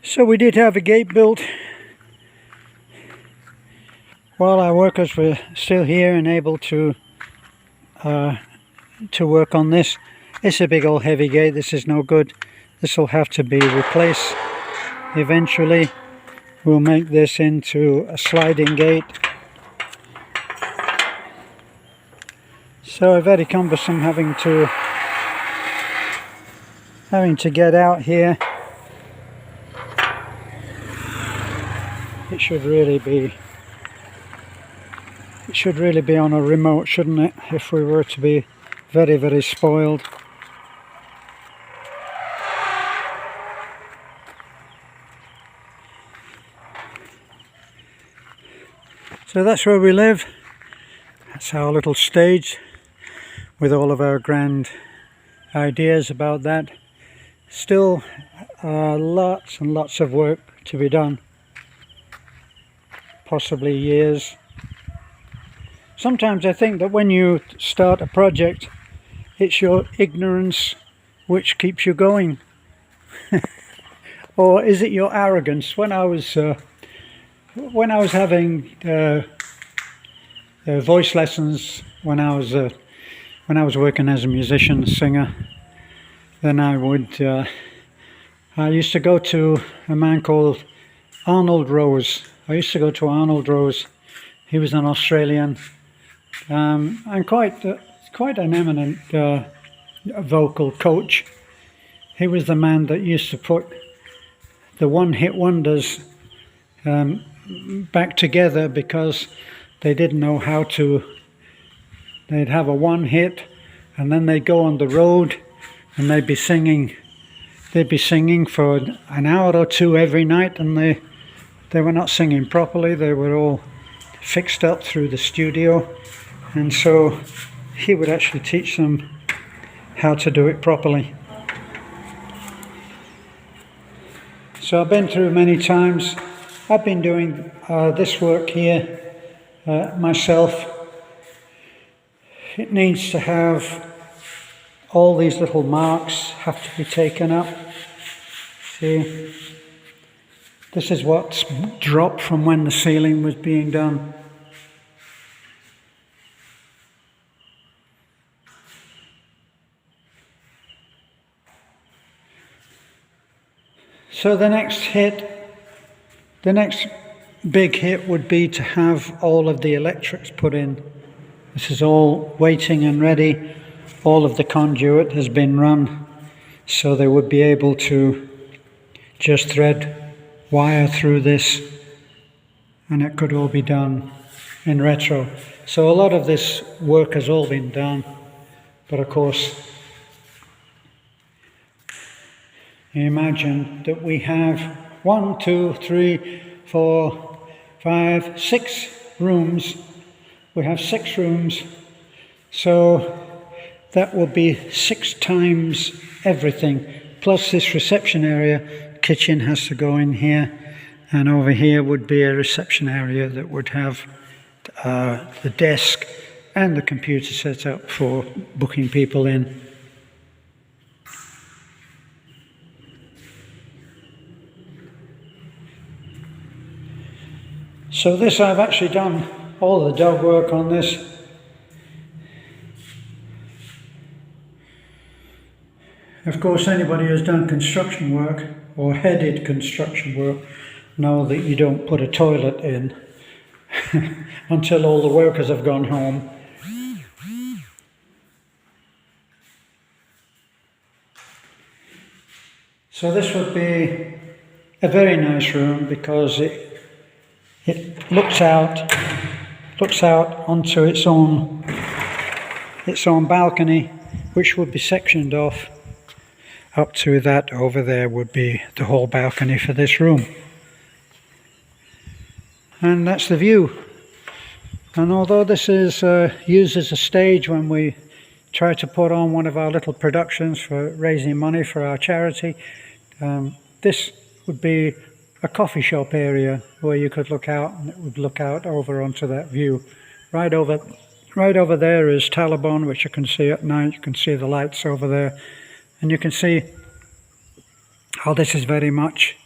So we did have a gate built while our workers were still here and able to work on this. It's a big old heavy gate. This is no good. This will have to be replaced eventually. We'll make this into a sliding gate. So very cumbersome having to get out here. It should really be on a remote, shouldn't it, if we were to be very, very spoiled. So that's where we live. That's our little stage with all of our grand ideas about that. Still lots and lots of work to be done. Possibly years. Sometimes I think that when you start a project, it's your ignorance which keeps you going. Or is it your arrogance? When I was having voice lessons, when I was working as a musician, singer, then I used to go to a man called Arnold Rose. I used to go to Arnold Rose. He was an Australian and quite an eminent vocal coach. He was the man that used to put the one-hit wonders back together, because they didn't know how to. They'd have a one hit and then they'd go on the road and they'd be singing for an hour or two every night, and they were not singing properly. They were all fixed up through the studio, and so he would actually teach them how to do it properly. So I've been through many times. I've been doing this work here myself. It needs to have all these little marks have to be taken up. See, this is what's dropped from when the ceiling was being done. So the next big hit would be to have all of the electrics put in. This is all waiting and ready. All of the conduit has been run, so they would be able to just thread wire through this, and it could all be done in retro. So a lot of this work has all been done, but of course, you imagine that we have 1, 2, 3, 4, 5, 6 rooms. We have 6 rooms, so that will be 6 times everything, plus this reception area. Kitchen has to go in here, and over here would be a reception area that would have the desk and the computer set up for booking people in. So this, I've actually done all the dog work on this. Of course, anybody who's done construction work or headed construction work know that you don't put a toilet in until all the workers have gone home. So this would be a very nice room, because it looks out onto its own balcony, which would be sectioned off. Up to that over there would be the whole balcony for this room. And that's the view. And although this is used as a stage when we try to put on one of our little productions for raising money for our charity, this would be a coffee shop area where you could look out, and it would look out over onto that view. Right over there is Taliban, which you can see at night. You can see the lights over there. And you can see how this is very much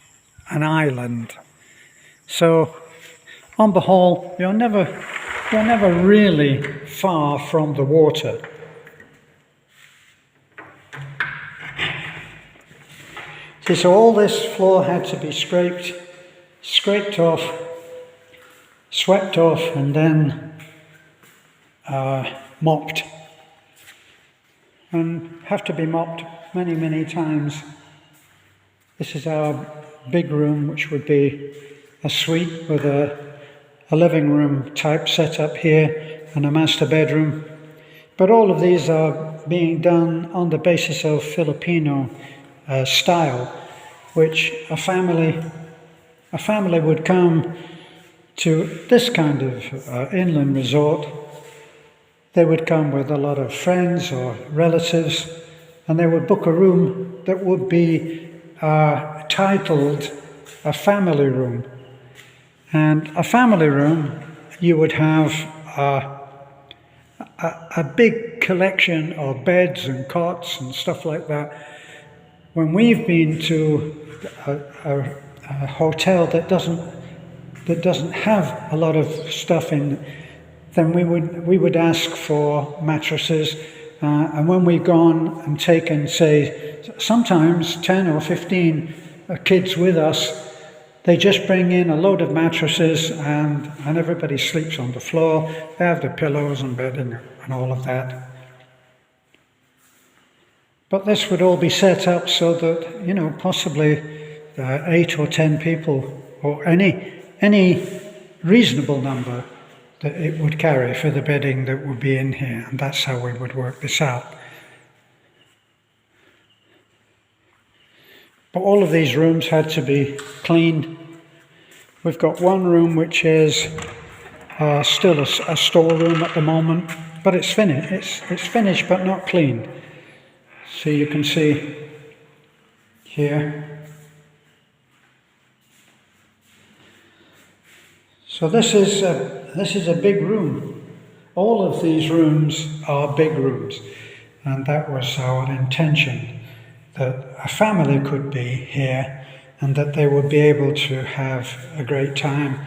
an island. So on the whole, you're never really far from the water. See, so all this floor had to be scraped off, swept off, and then mopped. And have to be mopped many, many times. This is our big room, which would be a suite with a living room type setup here and a master bedroom. But all of these are being done on the basis of Filipino style, which a family would come to this kind of inland resort. They would come with a lot of friends or relatives, and they would book a room that would be titled a family room. And a family room, you would have a big collection of beds and cots and stuff like that. When we've been to a hotel that doesn't have a lot of stuff in, then we would ask for mattresses, and when we've gone and taken, say, sometimes 10 or 15 kids with us, they just bring in a load of mattresses and everybody sleeps on the floor. They have the pillows and bedding and all of that. But this would all be set up so that, possibly 8 or 10 people, or any reasonable number that it would carry for the bedding that would be in here. And that's how we would work this out. But all of these rooms had to be cleaned. We've got one room which is still a storeroom at the moment, but it's finished. It's finished but not cleaned. So you can see here. So this is a big room. All of these rooms are big rooms, and that was our intention, that a family could be here and that they would be able to have a great time.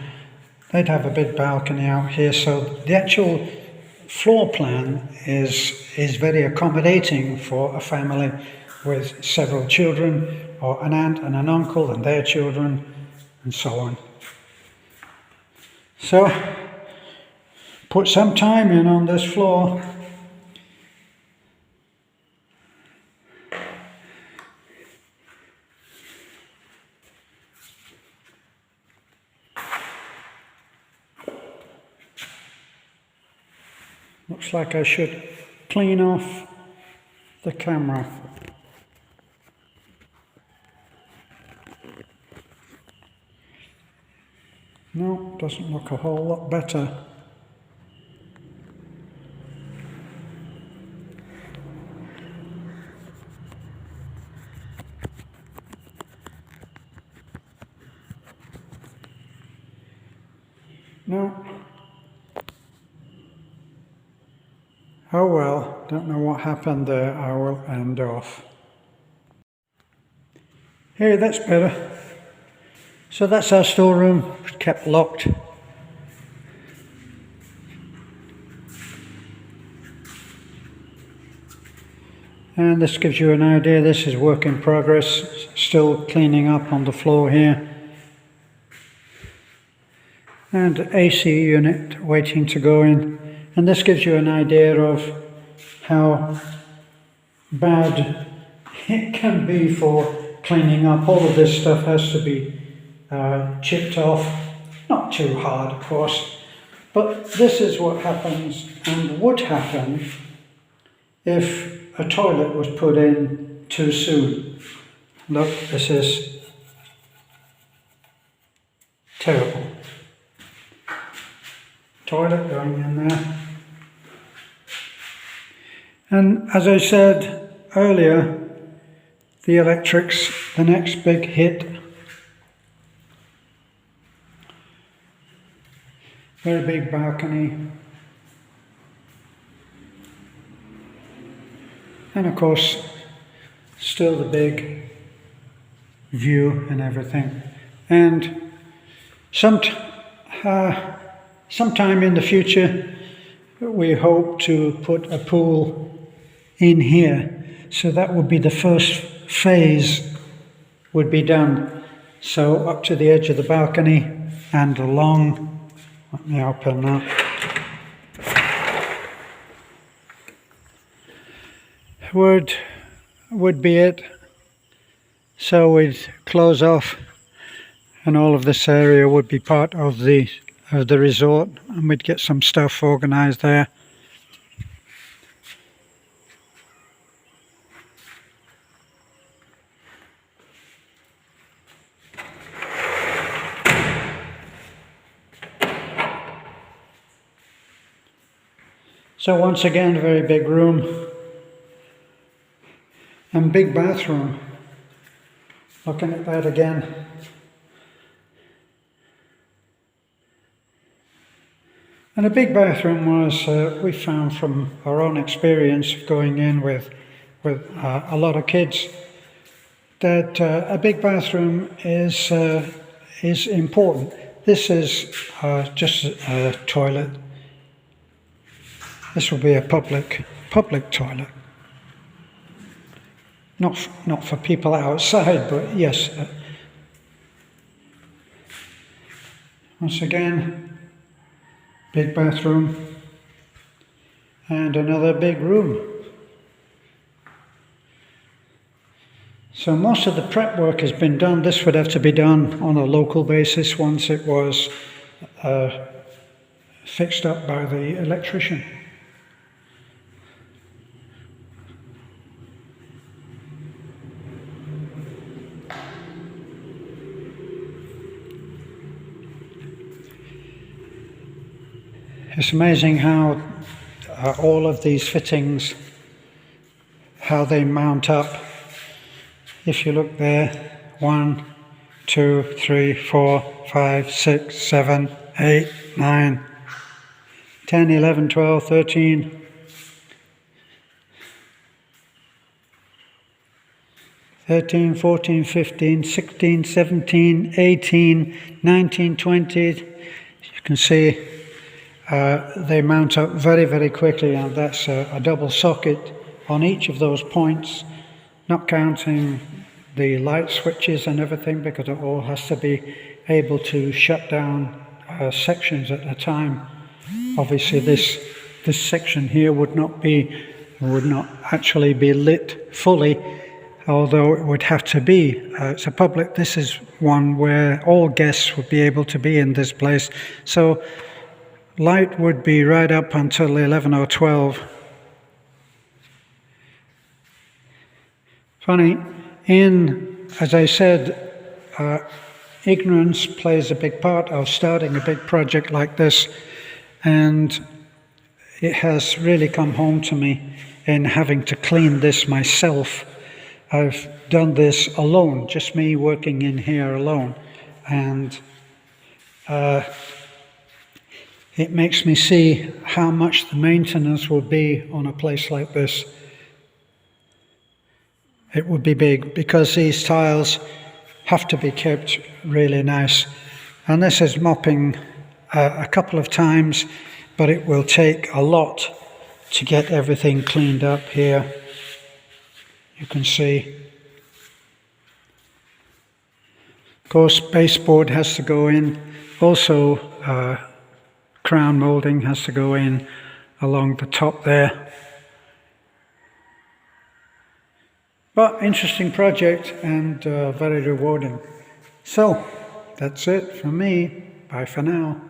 They'd have a big balcony out here, so the actual floor plan is very accommodating for a family with several children, or an aunt and an uncle and their children, and so on. So, put some time in on this floor. Looks like I should clean off the camera. No, doesn't look a whole lot better. No. Oh well, don't know what happened there. I will end off. Hey, that's better. So that's our storeroom, kept locked. And this gives you an idea. This is work in progress, still cleaning up on the floor here. And AC unit waiting to go in. And this gives you an idea of how bad it can be for cleaning up. All of this stuff has to be chipped off, not too hard of course, but this is what happens and would happen if a toilet was put in too soon. Look, this is terrible. Toilet going in there. And as I said earlier, the electrics, the next big hit. Very big balcony. And of course, still the big view and everything. And sometime in the future, we hope to put a pool in here. So that would be the first phase would be done. So up to the edge of the balcony and along, let me open that. Would be it. So we'd close off, and all of this area would be part of the resort, and we'd get some stuff organized there. So once again, a very big room and big bathroom. Looking at that again. And a big bathroom was, we found from our own experience of going in with a lot of kids, that a big bathroom is important. This is just a toilet. This will be a public toilet. Not for people outside, but yes. Once again, big bathroom and another big room. So most of the prep work has been done. This would have to be done on a local basis once it was fixed up by the electrician. It's amazing how all of these fittings, how they mount up. If you look there, 1, 2, 3, 4, 5, 6, 7, 8, 9, 10, 11, 12, 13, 13, 14, 15, 16, 17, 18, 19, 20. You can see they mount up very, very quickly, and that's a double socket on each of those points, not counting the light switches and everything, because it all has to be able to shut down sections at a time. Obviously this section here would not actually be lit fully, although it would have to be. It's a public, this is one where all guests would be able to be in this place. So light would be right up until 11 or 12. Funny, as I said, ignorance plays a big part of starting a big project like this, and it has really come home to me in having to clean this myself. I've done this alone, just me working in here alone, and it makes me see how much the maintenance will be on a place like this. It would be big, because these tiles have to be kept really nice. And this is mopping a couple of times, but it will take a lot to get everything cleaned up here. You can see. Of course, baseboard has to go in. Also, crown moulding has to go in along the top there. But interesting project, and very rewarding. So, that's it from me. Bye for now.